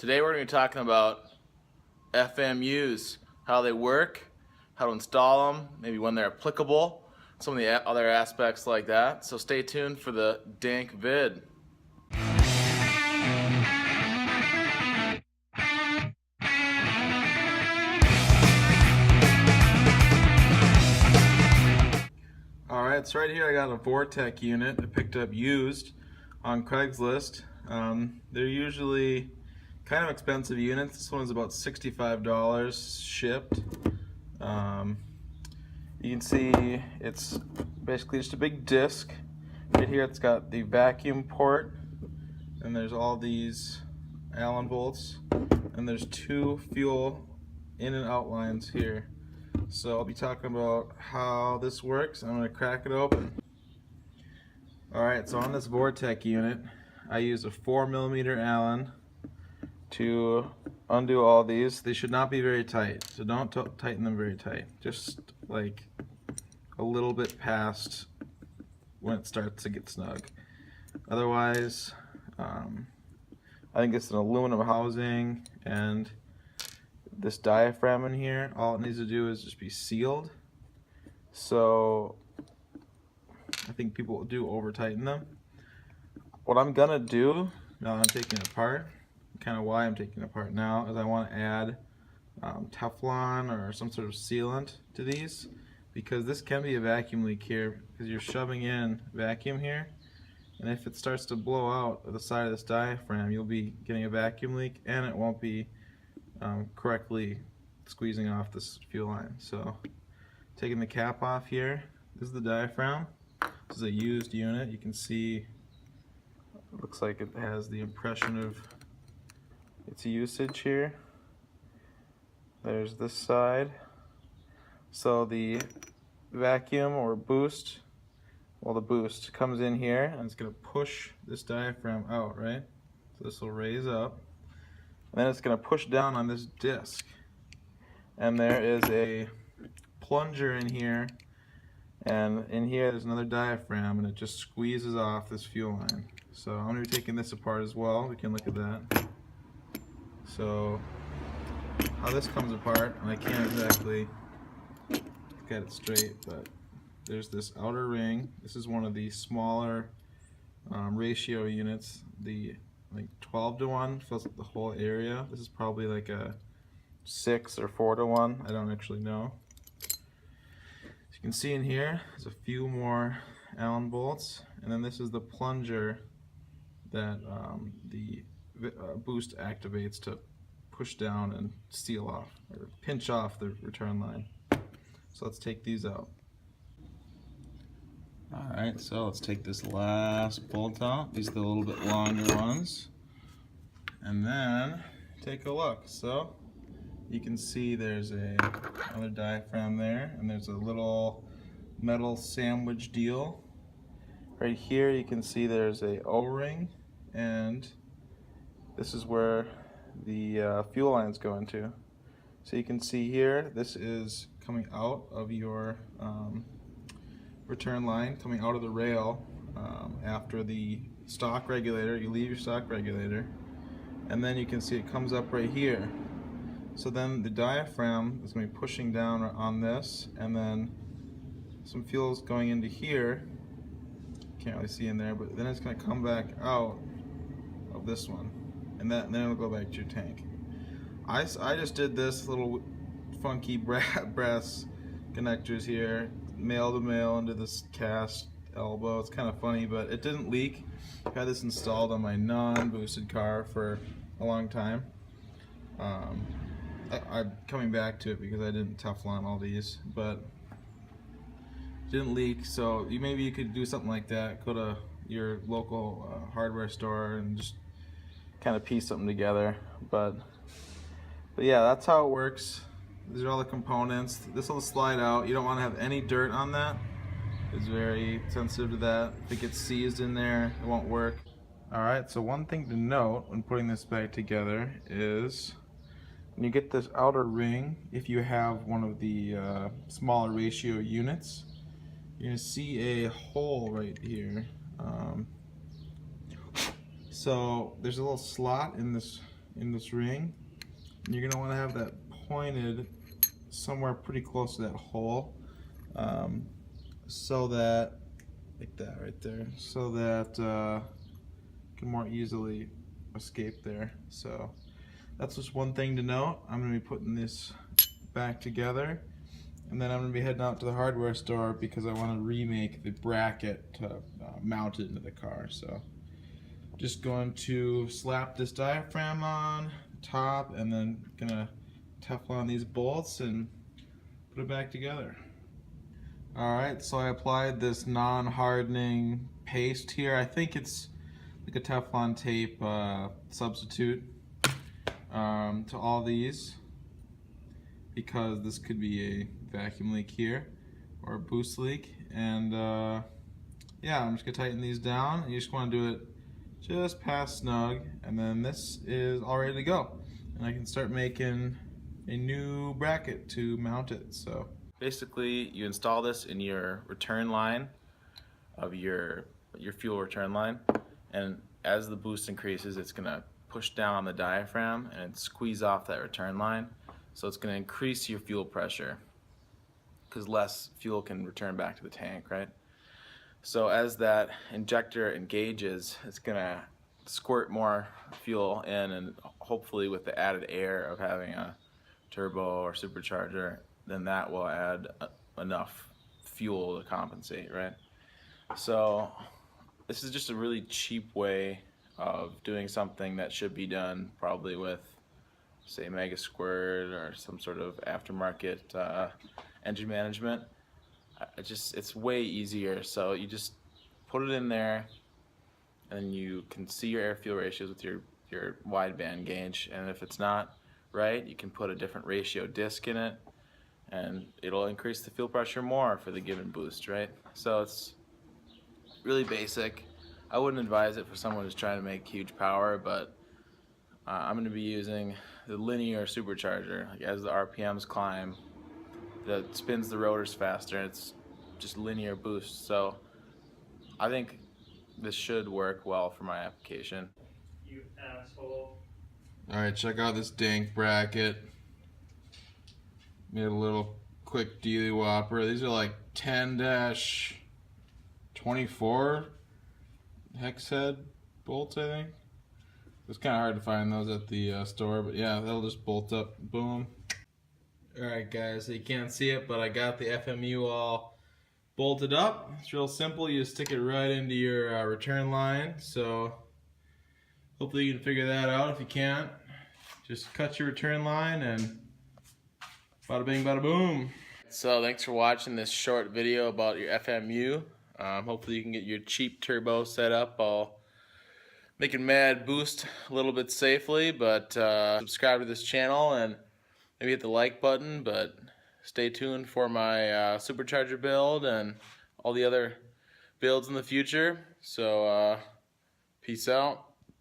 Today we're going to be talking about FMUs, how they work, how to install them, maybe when they're applicable, some of the other aspects like that. So stay tuned for the dank vid. Alright, so right here I got a Vortec unit I picked up used on Craigslist. They're usually kind of expensive units. This one's about $65 shipped. You can see it's basically just a big disc. Right here it's got the vacuum port, and there's all these Allen bolts, and there's two fuel in and out lines here. So I'll be talking about how this works. I'm going to crack it open. Alright, so on this Vortec unit I use a 4mm Allen to undo all these. They should not be very tight, so don't tighten them very tight. Just like a little bit past when it starts to get snug. Otherwise, I think it's an aluminum housing, and this diaphragm in here, all it needs to do is just be sealed. So I think people do over tighten them. What I'm gonna do now, I'm taking it apart. Kind of why I'm taking it apart now is I want to add Teflon or some sort of sealant to these, because this can be a vacuum leak here, because you're shoving in vacuum here, and if it starts to blow out the side of this diaphragm, you'll be getting a vacuum leak, and it won't be correctly squeezing off this fuel line. So taking the cap off here, this is the diaphragm. This is a used unit. You can see it looks like it has the impression of its usage here. There's this side. So the vacuum or boost, well, the boost comes in here and it's going to push this diaphragm out, right? So this will raise up, and then it's going to push down on this disc. And there is a plunger in here, and in here there's another diaphragm, and it just squeezes off this fuel line. So I'm going to be taking this apart as well. We can look at that. So how this comes apart, and I can't exactly get it straight, but there's this outer ring. This is one of the smaller ratio units. The like 12-to-1 fills up the whole area. This is probably like a 6 or 4-to-1. I don't actually know. As you can see in here, there's a few more Allen bolts, and then this is the plunger that the boost activates to push down and seal off or pinch off the return line. So let's take these out. Alright, so let's take this last bolt out. These are the little bit longer ones. And then take a look. So you can see there's another diaphragm there, and there's a little metal sandwich deal. Right here you can see there's a O-ring, and this is where the fuel lines go into. So you can see here, this is coming out of your return line, coming out of the rail after the stock regulator. You leave your stock regulator, and then you can see it comes up right here. So then the diaphragm is going to be pushing down on this, and then some fuel is going into here. Can't really see in there, but then it's going to come back out of this one, and then it'll go back to your tank. I just did this little funky brass connectors here, male to male into this cast elbow. It's kind of funny, but it didn't leak. I've had this installed on my non-boosted car for a long time. I'm coming back to it because I didn't Teflon all these, but it didn't leak. So maybe you could do something like that. Go to your local hardware store and just kind of piece something together. But yeah, that's how it works. These are all the components. This will slide out. You don't want to have any dirt on that. It's very sensitive to that. If it gets seized in there, it won't work. Alright, so one thing to note when putting this back together is when you get this outer ring, if you have one of the smaller ratio units, you're going to see a hole right here. So there's a little slot in this in this ring. And you're going to want to have that pointed somewhere pretty close to that hole, so that, like that right there, so that you can more easily escape there. So that's just one thing to note. I'm going to be putting this back together, and then I'm going to be heading out to the hardware store because I want to remake the bracket to mount it into the car. So just going to slap this diaphragm on top, and then gonna Teflon these bolts and put it back together. Alright, so I applied this non-hardening paste here. I think it's like a Teflon tape substitute to all these, because this could be a vacuum leak here or a boost leak. And yeah, I'm just gonna tighten these down. You just want to do it just past snug, and then this is all ready to go, and I can start making a new bracket to mount it. So basically you install this in your return line of your fuel return line, and as the boost increases, it's gonna push down on the diaphragm and squeeze off that return line, so it's gonna increase your fuel pressure because less fuel can return back to the tank, right? So as that injector engages, it's gonna squirt more fuel in, and hopefully with the added air of having a turbo or supercharger, then that will add enough fuel to compensate, right? So this is just a really cheap way of doing something that should be done probably with, say, Mega Squirt or some sort of aftermarket engine management. It's way easier. So you just put it in there, and you can see your air-fuel ratios with your wideband gauge, and if it's not right, you can put a different ratio disc in it, and it'll increase the fuel pressure more for the given boost, right? So it's really basic. I wouldn't advise it for someone who's trying to make huge power, but I'm going to be using the linear supercharger. Like, as the RPMs climb, that spins the rotors faster, and it's just linear boost. So I think this should work well for my application. You asshole. Alright, check out this dank bracket. Made a little quick dealy whopper. These are like 10-24 hex head bolts, I think. It's kind of hard to find those at the store, but yeah, they'll just bolt up, boom. Alright guys, so you can't see it, but I got the FMU all bolted up. It's real simple. You just stick it right into your return line. So hopefully you can figure that out. If you can't, just cut your return line and bada bing bada boom. So thanks for watching this short video about your FMU. Hopefully you can get your cheap turbo set up. I'll make it mad boost a little bit safely, but subscribe to this channel and maybe hit the like button, but stay tuned for my supercharger build and all the other builds in the future. So peace out.